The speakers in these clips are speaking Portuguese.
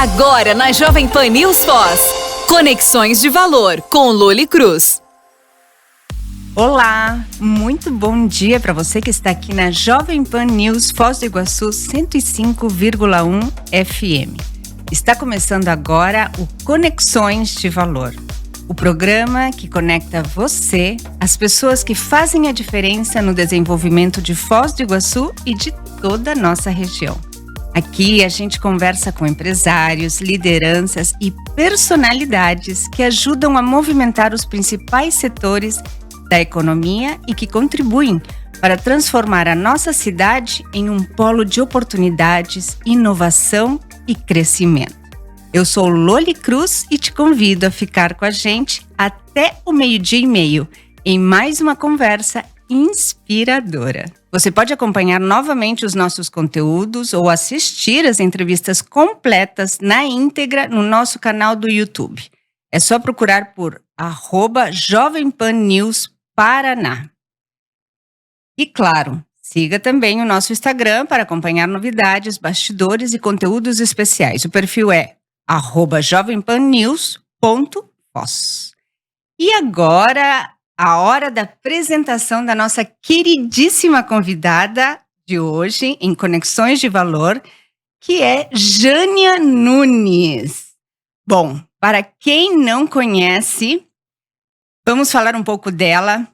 Agora na Jovem Pan News Foz. Conexões de Valor com Loli Cruz. Olá, muito bom dia para você que está aqui na Jovem Pan News Foz do Iguaçu 105,1 FM. Está começando agora o Conexões de Valor, o programa que conecta você, as pessoas que fazem a diferença no desenvolvimento de Foz do Iguaçu e de toda a nossa região. Aqui a gente conversa com empresários, lideranças e personalidades que ajudam a movimentar os principais setores da economia e que contribuem para transformar a nossa cidade em um polo de oportunidades, inovação e crescimento. Eu sou Loli Cruz e te convido a ficar com a gente até o 12:30 em mais uma conversa inspiradora. Você pode acompanhar novamente os nossos conteúdos ou assistir as entrevistas completas na íntegra no nosso canal do YouTube. É só procurar por @Jovem Pan News Paraná. E claro, siga também o nosso Instagram para acompanhar novidades, bastidores e conteúdos especiais. O perfil é @jovempannews.foz. E agora, a hora da apresentação da nossa queridíssima convidada de hoje em Conexões de Valor, que é Jânia Nunes. Bom, para quem não conhece, vamos falar um pouco dela.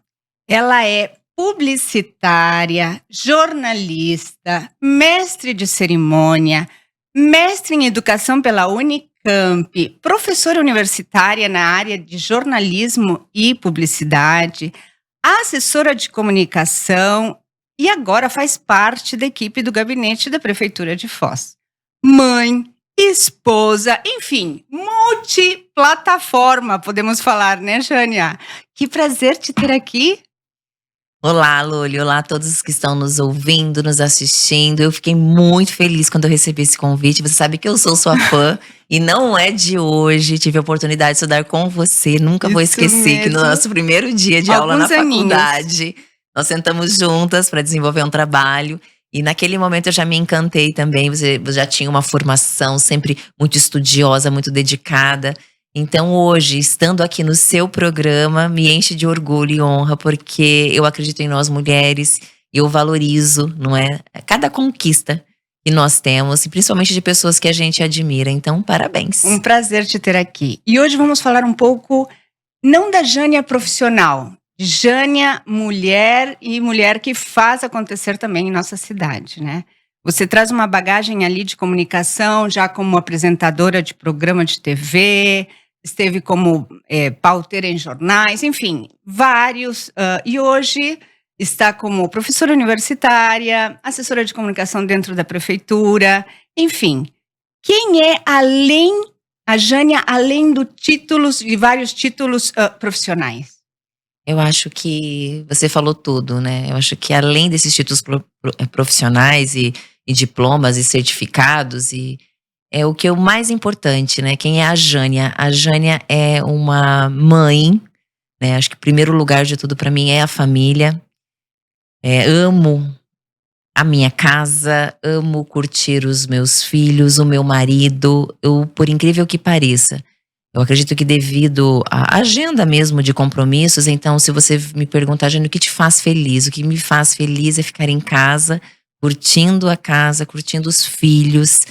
Ela é publicitária, jornalista, mestre de cerimônia, mestre em educação pela Unicamp, professora universitária na área de jornalismo e publicidade, assessora de comunicação e agora faz parte da equipe do gabinete da Prefeitura de Foz. Mãe, esposa, enfim, multiplataforma, podemos falar, né, Jânia? Que prazer te ter aqui. Olá, Loli. Olá a todos que estão nos ouvindo, nos assistindo. Eu fiquei muito feliz quando eu recebi esse convite. Você sabe que eu sou sua fã e não é de hoje. Tive a oportunidade de estudar com você. Nunca vou esquecer que no nosso primeiro dia de aula na faculdade, nós sentamos juntas para desenvolver um trabalho. E naquele momento eu já me encantei também. Você já tinha uma formação sempre muito estudiosa, muito dedicada. Então hoje, estando aqui no seu programa, me enche de orgulho e honra, porque eu acredito em nós mulheres, eu valorizo, não é? Cada conquista que nós temos, e principalmente de pessoas que a gente admira. Então, parabéns. Um prazer te ter aqui. E hoje vamos falar um pouco, não da Jânia profissional, Jânia mulher e mulher que faz acontecer também em nossa cidade, né? Você traz uma bagagem ali de comunicação, já como apresentadora de programa de TV, esteve como pauteira em jornais, enfim, vários. E hoje está como professora universitária, assessora de comunicação dentro da prefeitura, enfim. Quem é a Jânia, além de vários títulos profissionais? Eu acho que você falou tudo, né? Eu acho que além desses títulos profissionais e diplomas e certificados é o que é o mais importante, né? Quem é a Jânia? A Jânia é uma mãe, né? Acho que o primeiro lugar de tudo para mim é a família. Amo a minha casa, amo curtir os meus filhos, o meu marido. Por incrível que pareça, eu acredito que devido à agenda mesmo de compromissos, então se você me perguntar, Jânia, o que te faz feliz? O que me faz feliz é ficar em casa, curtindo a casa, curtindo os filhos.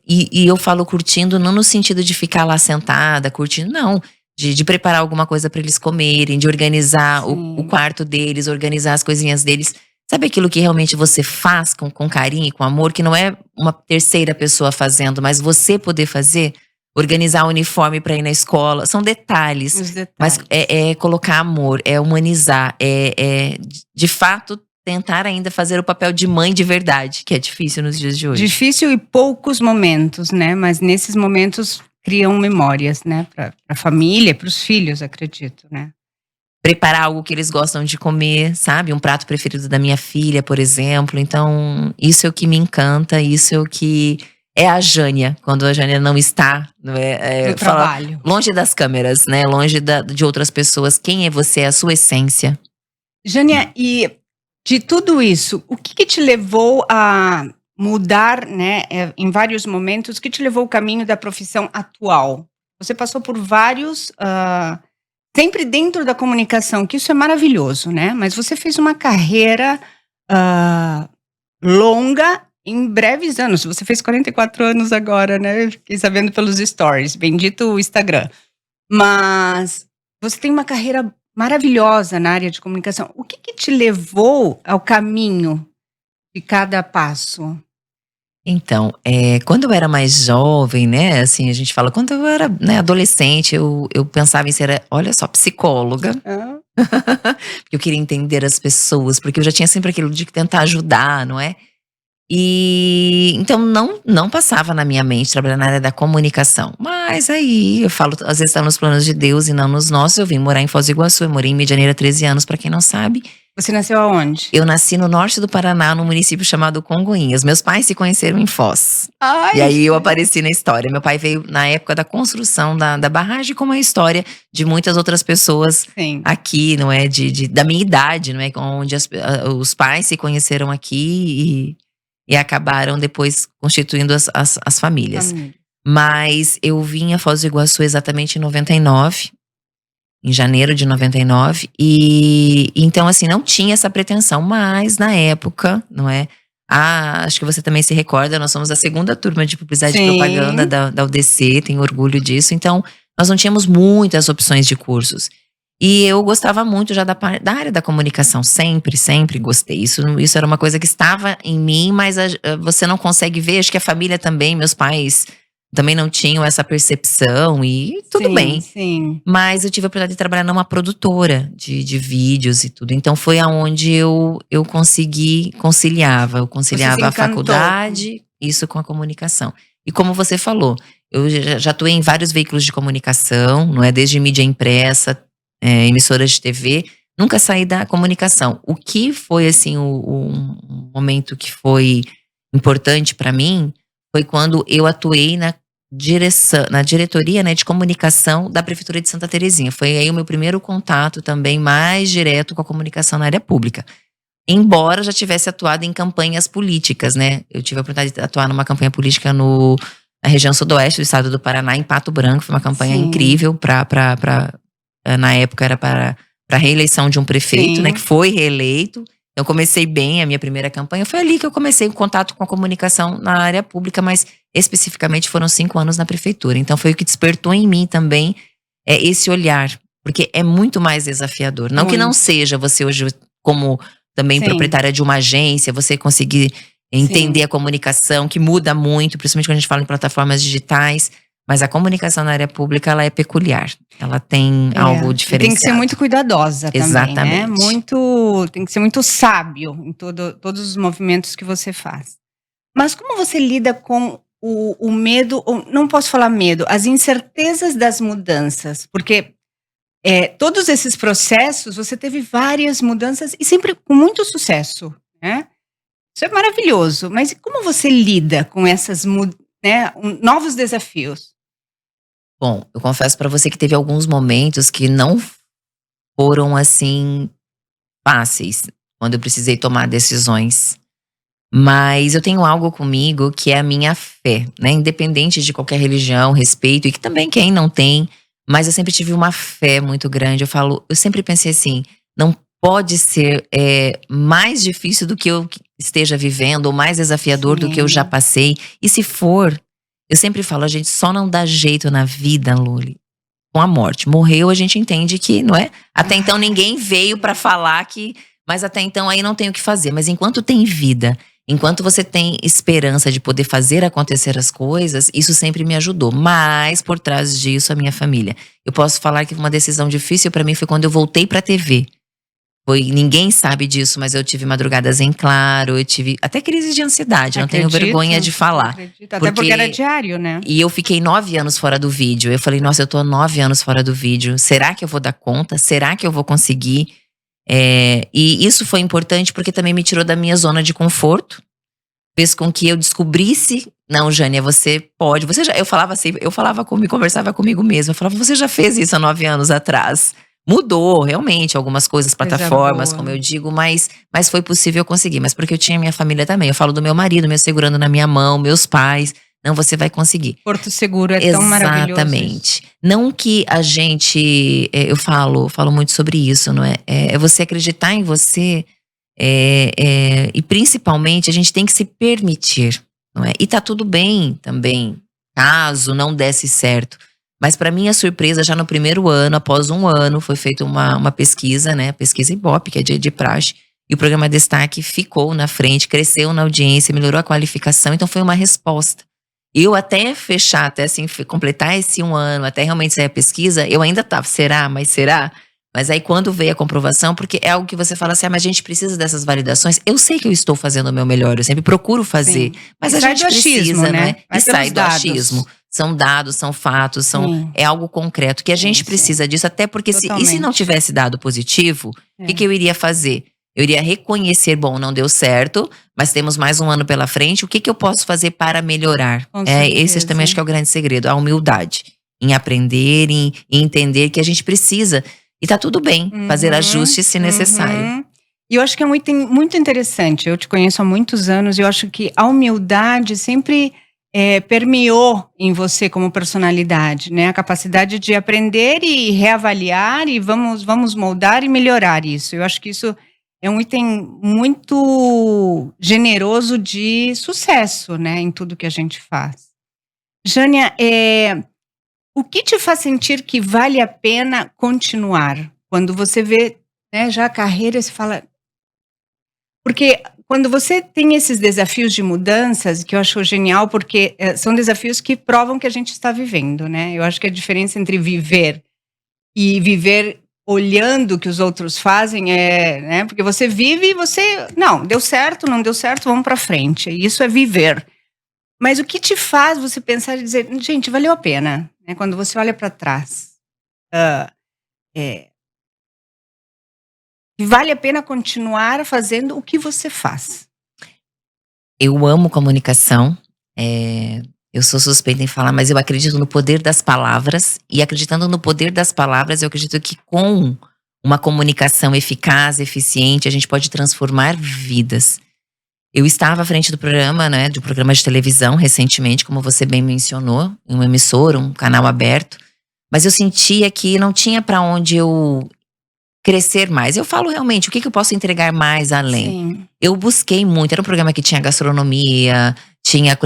E eu falo curtindo não no sentido de ficar lá sentada, curtindo, não. De preparar alguma coisa para eles comerem, de organizar o quarto deles, organizar as coisinhas deles. Sabe aquilo que realmente você faz com carinho e com amor, que não é uma terceira pessoa fazendo, mas você poder fazer? Organizar o uniforme para ir na escola, são detalhes. Os detalhes. Mas é colocar amor, é humanizar, de fato tentar ainda fazer o papel de mãe de verdade, que é difícil nos dias de hoje. Difícil e poucos momentos, né? Mas nesses momentos criam memórias, né? Para a família, para os filhos, acredito, né? Preparar algo que eles gostam de comer, sabe? Um prato preferido da minha filha, por exemplo. Então, isso é o que me encanta, isso é o que é a Jânia, quando a Jânia não está no trabalho. Longe das câmeras, né? Longe de outras pessoas. Quem é você? É a sua essência. Jânia, e de tudo isso, o que te levou a mudar, né, em vários momentos, que te levou ao caminho da profissão atual? Você passou por vários, sempre dentro da comunicação, que isso é maravilhoso, né? Mas você fez uma carreira longa em breves anos. Você fez 44 anos agora, né? Eu fiquei sabendo pelos stories. Bendito o Instagram. Mas você tem uma carreira maravilhosa na área de comunicação. O que te levou ao caminho de cada passo? Então, quando eu era mais jovem, né, assim, a gente fala, quando eu era, né, adolescente, eu pensava em ser, olha só, psicóloga. Porque eu queria entender as pessoas, porque eu já tinha sempre aquilo de tentar ajudar, não é? E então não passava na minha mente trabalhar na área da comunicação. Mas aí, eu falo, às vezes tá nos planos de Deus e não nos nossos. Eu vim morar em Foz do Iguaçu, eu morei em Medianeira há 13 anos, pra quem não sabe. Você nasceu aonde? Eu nasci no norte do Paraná, num município chamado Congonhas. Meus pais se conheceram em Foz. Ai, E aí eu apareci na história. Meu pai veio na época da construção da barragem, como a história de muitas outras pessoas sim. aqui, não é? Da minha idade, não é? Onde os pais se conheceram aqui e acabaram depois constituindo as famílias. Mas eu vim a Foz do Iguaçu exatamente em 99. Em janeiro de 99, e então assim, não tinha essa pretensão, mas na época, não é? Acho que você também se recorda, nós somos a segunda turma de publicidade e propaganda da UDC, tenho orgulho disso, então nós não tínhamos muitas opções de cursos. E eu gostava muito já da área da comunicação, sempre gostei. Isso era uma coisa que estava em mim, mas você não consegue ver, acho que a família também, meus pais também não tinham essa percepção e tudo bem. Sim. Mas eu tive a oportunidade de trabalhar numa produtora de vídeos e tudo. Então foi aonde eu conciliava. Eu conciliava a faculdade, isso com a comunicação. E como você falou, eu já atuei em vários veículos de comunicação, não é? Desde mídia impressa, emissoras de TV. Nunca saí da comunicação. O que foi, assim, um momento que foi importante para mim foi quando eu atuei na diretoria, né, de comunicação da Prefeitura de Santa Terezinha. Foi aí o meu primeiro contato também mais direto com a comunicação na área pública. Embora eu já tivesse atuado em campanhas políticas, né? Eu tive a oportunidade de atuar numa campanha política na região sudoeste do estado do Paraná, em Pato Branco. Foi uma campanha incrível na época era para a reeleição de um prefeito, né, que foi reeleito. Eu comecei bem a minha primeira campanha. Foi ali que eu comecei o contato com a comunicação na área pública, mas especificamente foram 5 anos na prefeitura. Então foi o que despertou em mim também esse olhar, porque é muito mais desafiador. Não que não seja você hoje, como também proprietária de uma agência, você conseguir entender a comunicação, que muda muito, principalmente quando a gente fala em plataformas digitais. Mas a comunicação na área pública, ela é peculiar. Ela tem algo diferenciado. Tem que ser muito cuidadosa também, exatamente, né? Tem que ser muito sábio em todos os movimentos que você faz. Mas como você lida com o medo, ou não posso falar medo, as incertezas das mudanças? Porque todos esses processos, você teve várias mudanças e sempre com muito sucesso, né? Isso é maravilhoso. Mas como você lida com essas novos desafios? Bom, eu confesso pra você que teve alguns momentos que não foram assim fáceis, quando eu precisei tomar decisões. Mas eu tenho algo comigo que é a minha fé, né? Independente de qualquer religião, respeito, e que também quem não tem, mas eu sempre tive uma fé muito grande. Eu sempre pensei assim, não pode ser mais difícil do que eu esteja vivendo, ou mais desafiador do que eu já passei. E se for, eu sempre falo, a gente só não dá jeito na vida, Loli, com a morte. Morreu, a gente entende que, não é? Até então ninguém veio pra falar que, mas até então aí não tem o que fazer. Mas enquanto tem vida, enquanto você tem esperança de poder fazer acontecer as coisas, isso sempre me ajudou. Mas por trás disso, a minha família. Eu posso falar que uma decisão difícil pra mim foi quando eu voltei pra TV. Ninguém sabe disso, mas eu tive madrugadas em claro, eu tive até crise de ansiedade, não tenho vergonha de falar. Até porque era diário, né? E eu fiquei 9 anos fora do vídeo. Eu falei, nossa, eu tô 9 anos fora do vídeo. Será que eu vou dar conta? Será que eu vou conseguir? E isso foi importante porque também me tirou da minha zona de conforto. Fez com que eu descobrisse, não, Jânia, você pode. Eu falava assim, conversava comigo mesma. Eu falava, você já fez isso há 9 anos atrás. Mudou, realmente, algumas coisas, Coisa plataformas, boa. como eu digo, mas foi possível conseguir. Mas porque eu tinha minha família também. Eu falo do meu marido, me segurando na minha mão, meus pais. Não, você vai conseguir. Porto Seguro é tão maravilhoso isso. Exatamente. Não que a gente, eu falo muito sobre isso, não é? É você acreditar em você, e principalmente a gente tem que se permitir, não é? E tá tudo bem também, caso não desse certo. Mas para minha surpresa, já no primeiro ano, após um ano, foi feita uma pesquisa, né? Pesquisa Ibope, que é de praxe. E o programa Destaque ficou na frente, cresceu na audiência, melhorou a qualificação. Então foi uma resposta. Eu até fechar, até assim, completar esse um ano, até realmente sair a pesquisa, eu ainda tava, será? Mas será? Mas aí quando veio a comprovação, porque é algo que você fala assim, mas a gente precisa dessas validações. Eu sei que eu estou fazendo o meu melhor, eu sempre procuro fazer. Sim. Mas E a sai gente do achismo, precisa, né? não é? Vai E sai pelos do dados. achismo. São dados, são fatos, Sim. é algo concreto, que a gente Sim. precisa disso, até porque e se Totalmente. não tivesse dado positivo, o que eu iria fazer? Eu iria reconhecer, bom, não deu certo, mas temos mais um ano pela frente, o que eu posso fazer para melhorar? Com Esse certeza. também acho que é o grande segredo, a humildade. Em aprender, em entender que a gente precisa. E tá tudo bem, fazer ajustes se necessário. E eu acho que é muito interessante. Eu te conheço há muitos anos e eu acho que a humildade sempre permeou em você como personalidade, né? A capacidade de aprender e reavaliar e vamos moldar e melhorar isso. Eu acho que isso é um item muito generoso de sucesso, né? Em tudo que a gente faz. Jânia, o que te faz sentir que vale a pena continuar? Quando você vê, né, já a carreira, você fala... Porque quando você tem esses desafios de mudanças, que eu acho genial, porque são desafios que provam que a gente está vivendo, né? Eu acho que a diferença entre viver e viver olhando o que os outros fazem né? Porque você vive e você... Não, deu certo, não deu certo, vamos para frente. Isso é viver. Mas o que te faz você pensar e dizer, gente, valeu a pena, né? Quando você olha para trás, vale a pena continuar fazendo o que você faz. Eu amo comunicação, eu sou suspeita em falar, mas eu acredito no poder das palavras, e acreditando no poder das palavras, eu acredito que com uma comunicação eficaz, eficiente, a gente pode transformar vidas. Eu estava à frente do programa, né, de um programa de televisão recentemente, como você bem mencionou, em uma emissora, um canal aberto, mas eu sentia que não tinha para onde eu crescer mais. Eu falo realmente, o que eu posso entregar mais além? Sim. Eu busquei muito, era um programa que tinha gastronomia, tinha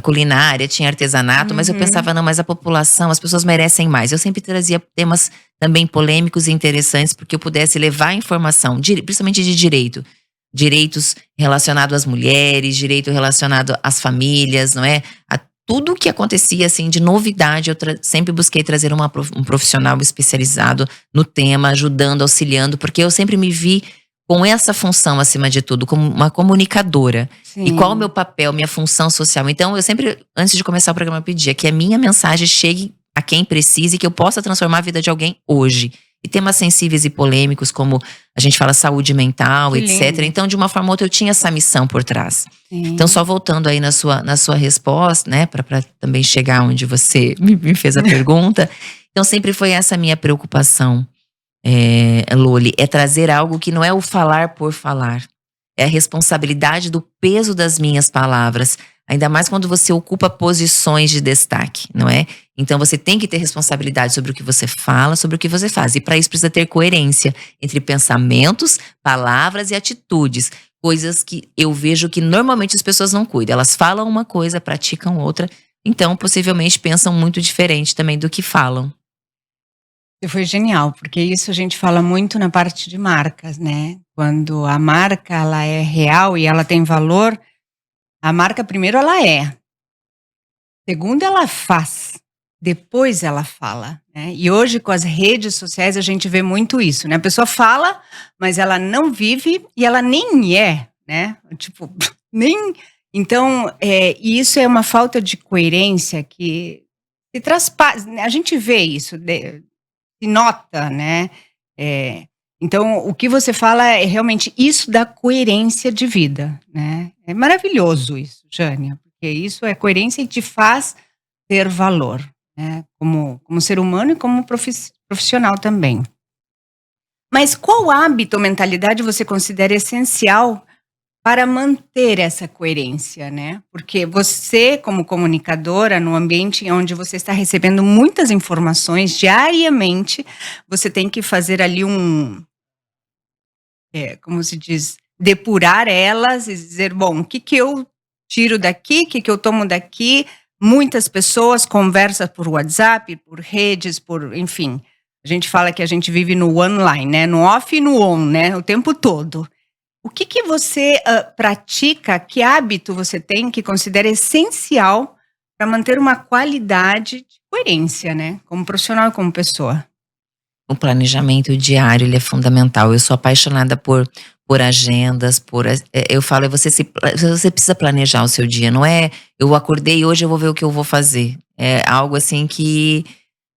culinária, tinha artesanato, mas eu pensava, não, mas a população, as pessoas merecem mais. Eu sempre trazia temas também polêmicos e interessantes, porque eu pudesse levar a informação, principalmente de direitos relacionados às mulheres, direito relacionado às famílias, não é? A tudo o que acontecia, assim, de novidade, eu sempre busquei trazer um profissional especializado no tema, ajudando, auxiliando, porque eu sempre me vi com essa função, acima de tudo, como uma comunicadora. Sim. E qual o meu papel, minha função social? Então, eu sempre, antes de começar o programa, pedia que a minha mensagem chegue a quem precisa e que eu possa transformar a vida de alguém hoje. E temas sensíveis e polêmicos, como a gente fala saúde mental, Que etc. lindo. Então, de uma forma ou outra, eu tinha essa missão por trás. Sim. Então, só voltando aí na sua resposta, né, para também chegar onde você me fez a pergunta. Então, sempre foi essa a minha preocupação, Loli, é trazer algo que não é o falar por falar. É a responsabilidade do peso das minhas palavras. Ainda mais quando você ocupa posições de destaque, não é? Então você tem que ter responsabilidade sobre o que você fala, sobre o que você faz. E para isso precisa ter coerência entre pensamentos, palavras e atitudes. Coisas que eu vejo que normalmente as pessoas não cuidam. Elas falam uma coisa, praticam outra. Então possivelmente pensam muito diferente também do que falam. Foi genial, porque isso a gente fala muito na parte de marcas, né? Quando a marca ela é real e ela tem valor, a marca primeiro ela é, segundo ela faz, depois ela fala, né? E hoje com as redes sociais a gente vê muito isso, né? A pessoa fala, mas ela não vive e ela nem é, né? Tipo, nem... Então, isso é uma falta de coerência que se traspassa, a gente vê isso, se nota, né? Então, o que você fala é realmente isso da coerência de vida, né? É maravilhoso isso, Jânia, porque isso é coerência e te faz ter valor. né? Como ser humano e como profissional também. Mas qual hábito ou mentalidade você considera essencial para manter essa coerência, né? Porque você, como comunicadora, no ambiente onde você está recebendo muitas informações diariamente, você tem que fazer ali como se diz, depurar elas e dizer, bom, o que que eu tiro daqui, o que que eu tomo daqui? Muitas pessoas conversam por WhatsApp, por redes, enfim. A gente fala que a gente vive no online, né? No off e no on, né? O tempo todo. O que que você pratica, que hábito você tem que considera essencial para manter uma qualidade de coerência, né? Como profissional e como pessoa. O planejamento diário, ele é fundamental. Eu sou apaixonada por agendas, eu falo, você precisa planejar o seu dia, não é eu acordei e hoje eu vou ver o que eu vou fazer. É algo assim que,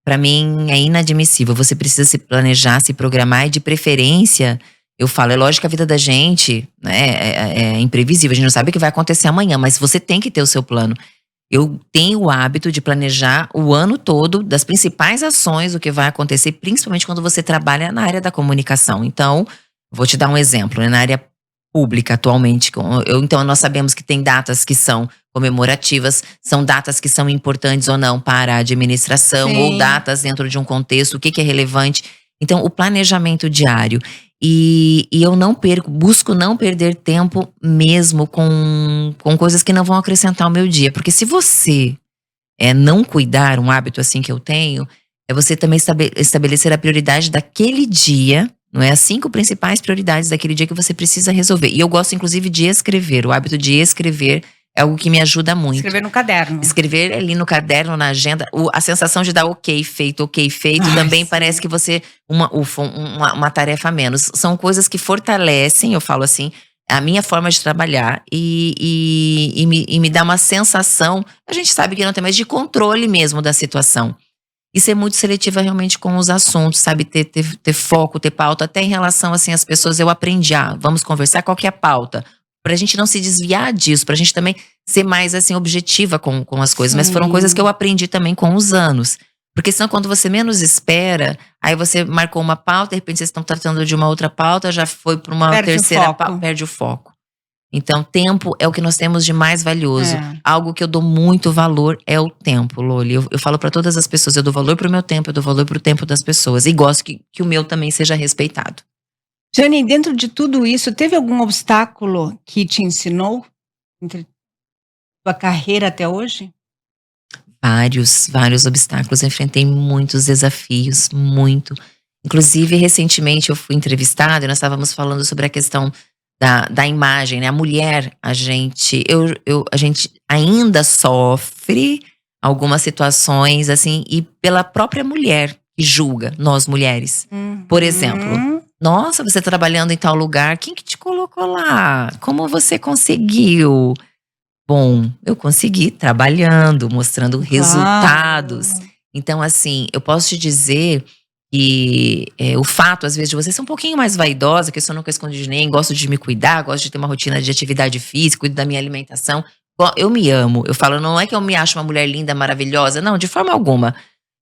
para mim, é inadmissível. Você precisa se planejar, se programar e, de preferência, eu falo, é lógico que a vida da gente, né, é imprevisível, a gente não sabe o que vai acontecer amanhã, mas você tem que ter o seu plano. Eu tenho o hábito de planejar o ano todo das principais ações, o que vai acontecer, principalmente quando você trabalha na área da comunicação. Então, vou te dar um exemplo, né, na área pública atualmente. Então, nós sabemos que tem datas que são comemorativas, são datas que são importantes ou não para a administração, Sim. ou datas dentro de um contexto, o que é relevante. Então, o planejamento diário. E eu busco não perder tempo mesmo com coisas que não vão acrescentar o meu dia. Porque se você não cuidar, um hábito assim que eu tenho, é você também estabelecer a prioridade daquele dia, não é? As 5 principais prioridades daquele dia que você precisa resolver. E eu gosto, inclusive, de escrever. O hábito de escrever é algo que me ajuda muito. Escrever no caderno. Escrever ali no caderno, na agenda, a sensação de dar ok feito, também sim. parece que você, uma tarefa a menos. São coisas que fortalecem, eu falo assim, a minha forma de trabalhar e me dá uma sensação, a gente sabe que não tem mais, de controle mesmo da situação. E ser muito seletiva realmente com os assuntos, sabe? Ter foco, ter pauta, até em relação assim às pessoas, eu aprendi, vamos conversar, qual que é a pauta? Pra gente não se desviar disso, pra gente também ser mais assim objetiva com as coisas. Sim. Mas foram coisas que eu aprendi também com os anos. Porque senão quando você menos espera, aí você marcou uma pauta, de repente vocês estão tratando de uma outra pauta, já foi para uma terceira pauta, perde o foco. Então, tempo é o que nós temos de mais valioso. Algo que eu dou muito valor é o tempo, Loli. Eu falo para todas as pessoas, eu dou valor pro meu tempo, eu dou valor pro tempo das pessoas. E gosto que o meu também seja respeitado. Jane, dentro de tudo isso, teve algum obstáculo que te ensinou entre sua carreira até hoje? Vários obstáculos. Eu enfrentei muitos desafios, muito. Inclusive, recentemente eu fui entrevistada e nós estávamos falando sobre a questão da imagem, né? A mulher, a gente ainda sofre algumas situações, assim, e pela própria mulher que julga, nós mulheres. Por exemplo, nossa, você tá trabalhando em tal lugar, quem que te colocou lá? Como você conseguiu? Bom, eu consegui trabalhando, mostrando resultados. Então, assim, eu posso te dizer que o fato, às vezes, de você ser um pouquinho mais vaidosa, que eu nunca escondi de ninguém, gosto de me cuidar, gosto de ter uma rotina de atividade física, cuido da minha alimentação. Eu me amo. Eu falo, não é que eu me acho uma mulher linda, maravilhosa. Não, de forma alguma.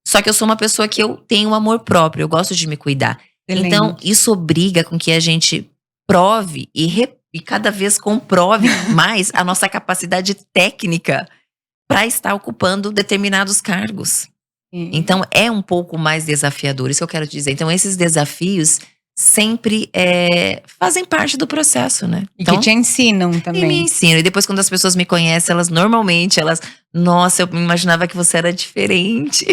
Só que eu sou uma pessoa que eu tenho um amor próprio, eu gosto de me cuidar. Excelente. Então, isso obriga com que a gente prove e cada vez comprove mais a nossa capacidade técnica para estar ocupando determinados cargos. Então, é um pouco mais desafiador, isso que eu quero te dizer. Então, esses desafios sempre fazem parte do processo, né? Então, que te ensinam também. E me ensinam. E depois, quando as pessoas me conhecem, elas normalmente, nossa, eu imaginava que você era diferente.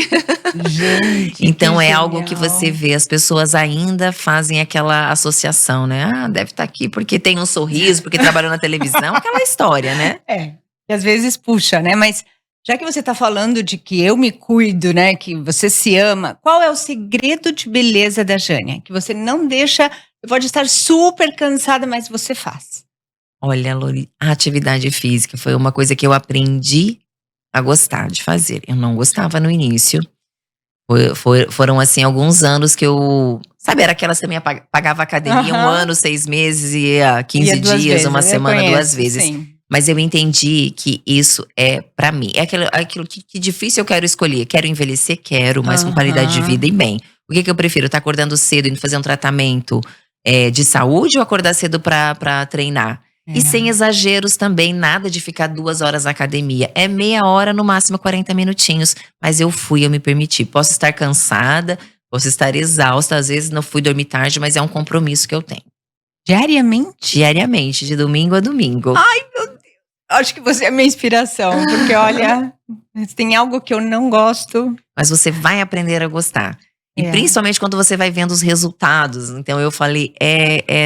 Gente, então, é algo que você vê, as pessoas ainda fazem aquela associação, né? Deve estar aqui porque tem um sorriso, porque trabalhou na televisão, aquela história, né? Que às vezes puxa, né? Mas já que você está falando de que eu me cuido, né? Que você se ama, qual é o segredo de beleza da Jânia? Que você não deixa, você pode estar super cansada, mas você faz. Olha, Lori, a atividade física foi uma coisa que eu aprendi a gostar de fazer. Eu não gostava no início. Foram, assim, alguns anos que eu... Sabe, era aquela que pagava academia 1 ano, 6 meses, ia 15 dias, uma semana, 2 vezes. Sim. Mas eu entendi que isso é pra mim. É aquilo que difícil eu quero escolher. Quero envelhecer? Quero, mas com qualidade de vida e bem. O que eu prefiro? Estar acordando cedo, indo fazer um tratamento de saúde ou acordar cedo pra treinar? E sem exageros também, nada de ficar 2 horas na academia. É meia hora, no máximo 40 minutinhos. Mas eu me permiti. Posso estar cansada, posso estar exausta. Às vezes não fui dormir tarde, mas é um compromisso que eu tenho. Diariamente? Diariamente, de domingo a domingo. Ai, meu Deus. Acho que você é minha inspiração. Porque olha, se tem algo que eu não gosto. Mas você vai aprender a gostar. E principalmente quando você vai vendo os resultados. Então eu falei,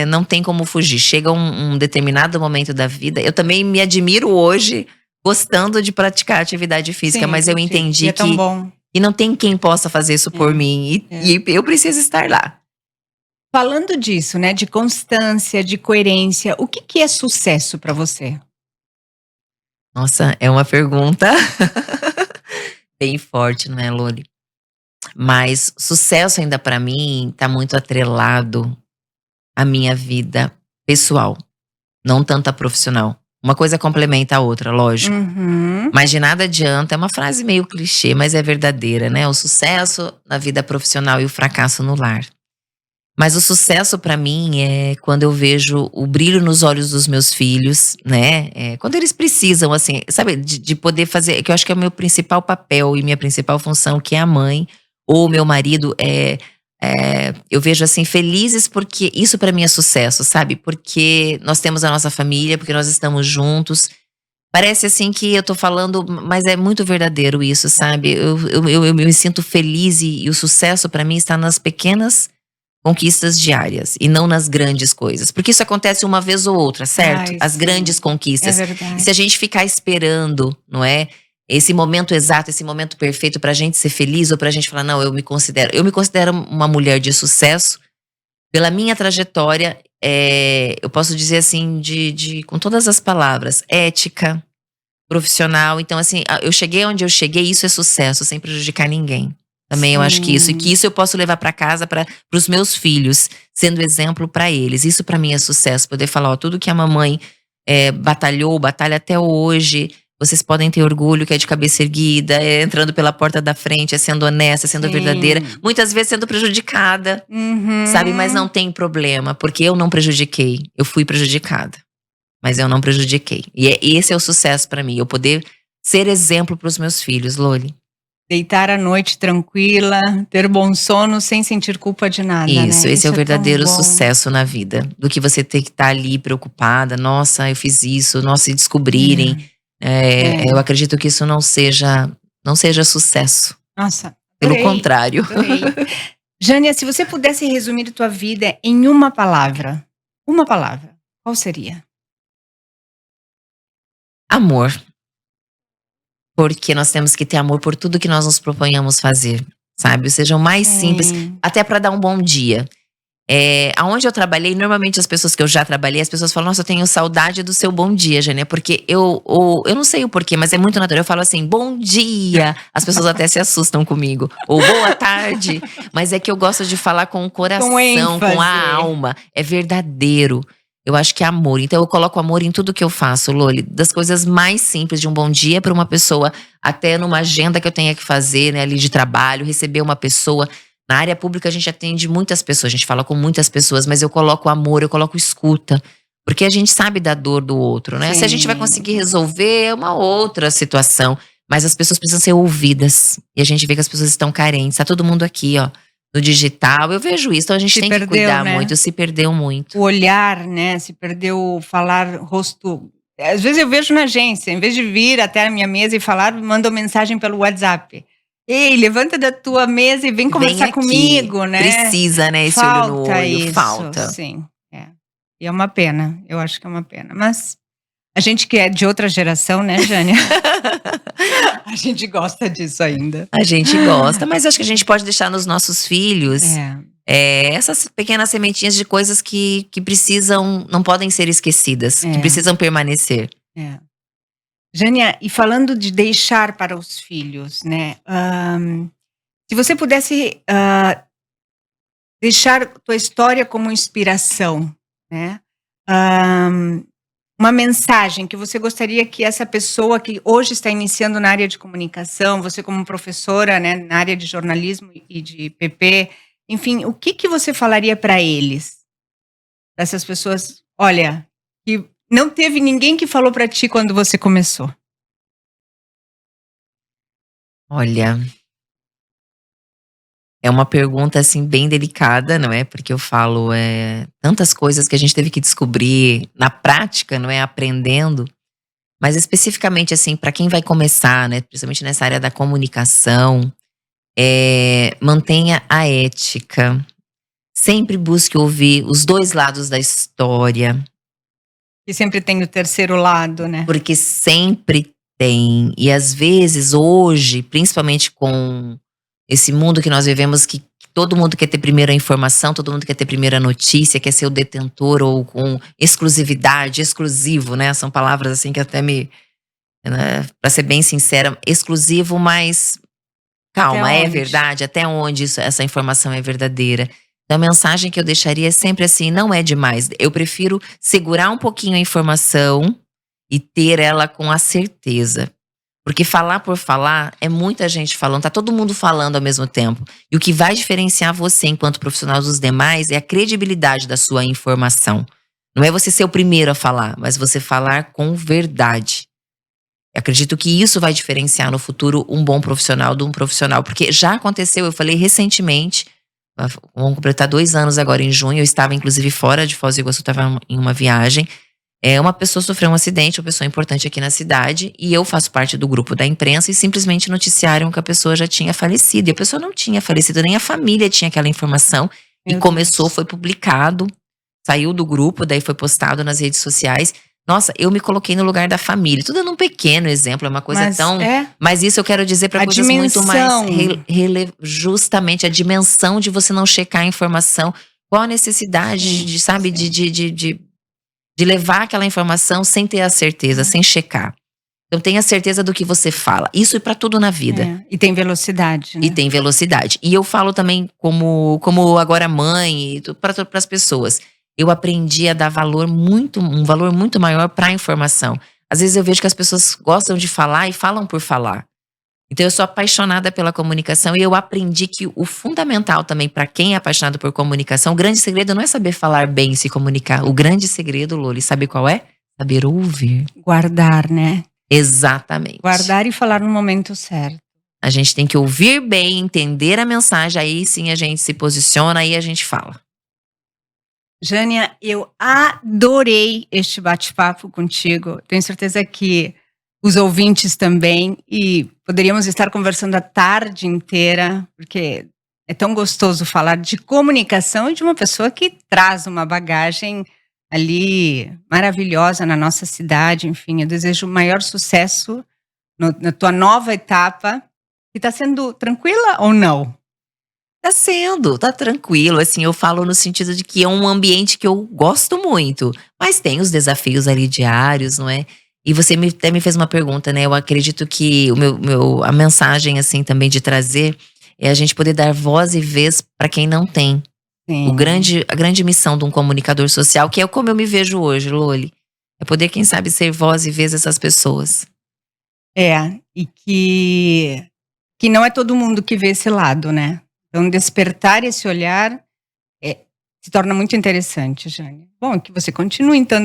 não tem como fugir. Chega um determinado momento da vida. Eu também me admiro hoje gostando de praticar atividade física. Sim, mas eu entendi é tão bom. E não tem quem possa fazer isso por mim. E eu preciso estar lá. Falando disso, né? De constância, de coerência. O que é sucesso pra você? Nossa, é uma pergunta bem forte, não é, Loli? Mas sucesso ainda pra mim tá muito atrelado à minha vida pessoal, não tanto a profissional. Uma coisa complementa a outra, lógico. Mas de nada adianta, é uma frase meio clichê, mas é verdadeira, né? O sucesso na vida profissional e o fracasso no lar. Mas o sucesso pra mim é quando eu vejo o brilho nos olhos dos meus filhos, né? Quando eles precisam, assim, sabe, de poder fazer, que eu acho que é o meu principal papel e minha principal função, que é a mãe, ou meu marido, eu vejo assim, felizes porque isso pra mim é sucesso, sabe? Porque nós temos a nossa família, porque nós estamos juntos. Parece assim que eu tô falando, mas é muito verdadeiro isso, sabe? Eu me sinto feliz e o sucesso pra mim está nas pequenas conquistas diárias e não nas grandes coisas. Porque isso acontece uma vez ou outra, certo? Ai, As sim. grandes conquistas. É verdade. E se a gente ficar esperando, não é? Esse momento exato, esse momento perfeito pra gente ser feliz ou pra gente falar, não, eu me considero uma mulher de sucesso pela minha trajetória, eu posso dizer assim, com todas as palavras, ética, profissional. Então assim, eu cheguei onde eu cheguei, isso é sucesso, sem prejudicar ninguém. Também eu acho que isso. E que isso eu posso levar pra casa, pros meus filhos, sendo exemplo pra eles. Isso pra mim é sucesso. Poder falar, ó, tudo que a mamãe batalha até hoje. Vocês podem ter orgulho, que é de cabeça erguida, entrando pela porta da frente, sendo honesta, sendo verdadeira. Muitas vezes sendo prejudicada, sabe? Mas não tem problema, porque eu não prejudiquei. Eu fui prejudicada, mas eu não prejudiquei. E esse é o sucesso pra mim. Eu poder ser exemplo pros meus filhos, Loli. Deitar à noite tranquila, ter bom sono sem sentir culpa de nada, né? Esse é o verdadeiro tão bom. sucesso na vida. Do que você ter que estar ali preocupada. Nossa, eu fiz isso. Nossa, se descobrirem. Eu acredito que isso não seja sucesso. Nossa, Pelo contrário. adorei. Jânia, se você pudesse resumir a tua vida em uma palavra, qual seria? Amor. Porque nós temos que ter amor por tudo que nós nos proponhamos fazer, sabe? Seja o mais simples, até pra dar um bom dia. Aonde eu trabalhei, normalmente as pessoas que eu já trabalhei, as pessoas falam, nossa, eu tenho saudade do seu bom dia, Jânia. Porque eu não sei o porquê, mas é muito natural. Eu falo assim, bom dia. As pessoas até se assustam comigo. Ou boa tarde. Mas é que eu gosto de falar com o coração, com a alma. É verdadeiro. Eu acho que é amor. Então eu coloco amor em tudo que eu faço, Loli. Das coisas mais simples, de um bom dia pra uma pessoa, até numa agenda que eu tenha que fazer, né, ali de trabalho, receber uma pessoa. Na área pública a gente atende muitas pessoas, a gente fala com muitas pessoas, mas eu coloco amor, eu coloco escuta. Porque a gente sabe da dor do outro, né? Se a gente vai conseguir resolver, é uma outra situação. Mas as pessoas precisam ser ouvidas. E a gente vê que as pessoas estão carentes. Tá todo mundo aqui, ó, no digital. Eu vejo isso, então a gente tem que cuidar muito. Se perdeu muito. O olhar, né? Se perdeu falar rosto. Às vezes eu vejo na agência, em vez de vir até a minha mesa e falar, mandam mensagem pelo WhatsApp. Ei, levanta da tua mesa e vem conversar comigo, né? Precisa, né? Esse olho no olho. Isso, falta. Sim, E é uma pena, eu acho que é uma pena. Mas a gente que é de outra geração, né, Jânia? A gente gosta disso ainda. A gente gosta, mas acho que a gente pode deixar nos nossos filhos essas pequenas sementinhas de coisas que precisam, não podem ser esquecidas, que precisam permanecer. Jânia, e falando de deixar para os filhos, né? Se você pudesse deixar tua história como inspiração, né? uma mensagem que você gostaria que essa pessoa que hoje está iniciando na área de comunicação, você como professora, né, na área de jornalismo e de PP, enfim, o que você falaria para eles? Para essas pessoas, olha, que não teve ninguém que falou para ti quando você começou. Olha, é uma pergunta assim bem delicada, não é? Porque eu falo tantas coisas que a gente teve que descobrir na prática, não é? Aprendendo. Mas especificamente assim, para quem vai começar, né? Principalmente nessa área da comunicação, mantenha a ética. Sempre busque ouvir os dois lados da história. E sempre tem o terceiro lado, né? Porque sempre tem. E às vezes, hoje, principalmente com esse mundo que nós vivemos, que todo mundo quer ter primeira informação, todo mundo quer ter primeira notícia, quer ser o detentor ou com exclusividade, exclusivo, né? São palavras assim que até me… Né, pra ser bem sincera, exclusivo, mas calma, é verdade? Até onde essa informação é verdadeira? Então, a mensagem que eu deixaria é sempre assim, não é demais. Eu prefiro segurar um pouquinho a informação e ter ela com a certeza. Porque falar por falar é muita gente falando, tá todo mundo falando ao mesmo tempo. E o que vai diferenciar você enquanto profissional dos demais é a credibilidade da sua informação. Não é você ser o primeiro a falar, mas você falar com verdade. Eu acredito que isso vai diferenciar no futuro um bom profissional de um profissional. Porque já aconteceu, eu falei recentemente, vamos completar 2 anos agora em junho, eu estava inclusive fora de Foz do Iguaçu, estava em uma viagem. Uma pessoa sofreu um acidente, uma pessoa importante aqui na cidade, e eu faço parte do grupo da imprensa e simplesmente noticiaram que a pessoa já tinha falecido. E a pessoa não tinha falecido, nem a família tinha aquela informação. E começou, foi publicado, saiu do grupo, daí foi postado nas redes sociais. Nossa, eu me coloquei no lugar da família. Tudo num pequeno exemplo, é uma coisa tão… Mas isso eu quero dizer para coisas muito mais… Justamente a dimensão de você não checar a informação. Qual a necessidade de, sabe, de levar aquela informação sem ter a certeza, sem checar. Então tenha certeza do que você fala. Isso é para tudo na vida. E tem velocidade, né? E tem velocidade. E eu falo também como agora mãe, para as pessoas. Eu aprendi a dar um valor muito maior para a informação. Às vezes eu vejo que as pessoas gostam de falar e falam por falar. Então eu sou apaixonada pela comunicação e eu aprendi que o fundamental também para quem é apaixonado por comunicação, o grande segredo não é saber falar bem e se comunicar. O grande segredo, Loli, sabe qual é? Saber ouvir. Guardar, né? Exatamente. Guardar e falar no momento certo. A gente tem que ouvir bem, entender a mensagem, aí sim a gente se posiciona, aí a gente fala. Jânia, eu adorei este bate-papo contigo. Tenho certeza que os ouvintes também, e poderíamos estar conversando a tarde inteira, porque é tão gostoso falar de comunicação e de uma pessoa que traz uma bagagem ali maravilhosa na nossa cidade. Enfim, eu desejo o maior sucesso na tua nova etapa. E tá sendo tranquila ou não? Tá tranquilo, assim, eu falo no sentido de que é um ambiente que eu gosto muito, mas tem os desafios ali diários, não é? E você até me fez uma pergunta, né? Eu acredito que a mensagem, assim, também de trazer é a gente poder dar voz e vez para quem não tem. Sim. A grande missão de um comunicador social, que é como eu me vejo hoje, Loli, é poder, quem sabe, ser voz e vez dessas pessoas. E que não é todo mundo que vê esse lado, né? Então, despertar esse olhar se torna muito interessante, Jânia. Bom, que você continue, então,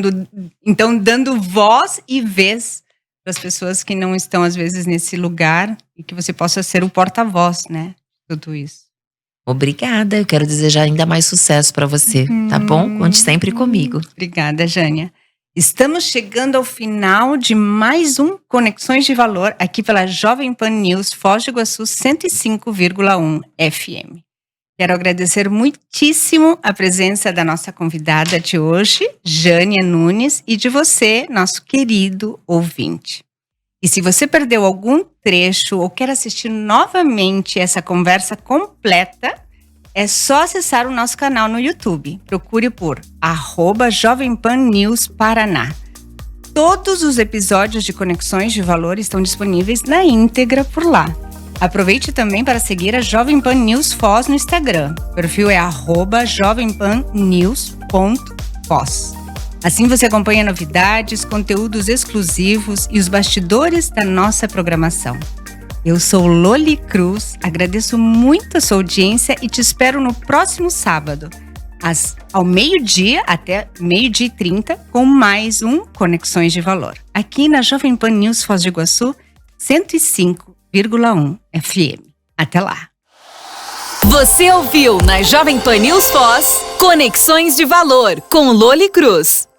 dando voz e vez para as pessoas que não estão, às vezes, nesse lugar, e que você possa ser o porta-voz, né? Tudo isso. Obrigada, eu quero desejar ainda mais sucesso para você, tá bom? Conte sempre comigo. Obrigada, Jânia. Estamos chegando ao final de mais um Conexões de Valor, aqui pela Jovem Pan News, Foz do Iguaçu 105,1 FM. Quero agradecer muitíssimo a presença da nossa convidada de hoje, Jânia Nunes, e de você, nosso querido ouvinte. E se você perdeu algum trecho ou quer assistir novamente essa conversa completa, é só acessar o nosso canal no YouTube. Procure por @Jovem Pan News Paraná. Todos os episódios de Conexões de Valor estão disponíveis na íntegra por lá. Aproveite também para seguir a Jovem Pan News Foz no Instagram. O perfil é @jovempannews.foz. Assim você acompanha novidades, conteúdos exclusivos e os bastidores da nossa programação. Eu sou Loli Cruz, agradeço muito a sua audiência e te espero no próximo sábado, ao meio-dia até 12h30, com mais um Conexões de Valor, aqui na Jovem Pan News Foz do Iguaçu, 105,1 FM. Até lá! Você ouviu na Jovem Pan News Foz, Conexões de Valor, com Loli Cruz.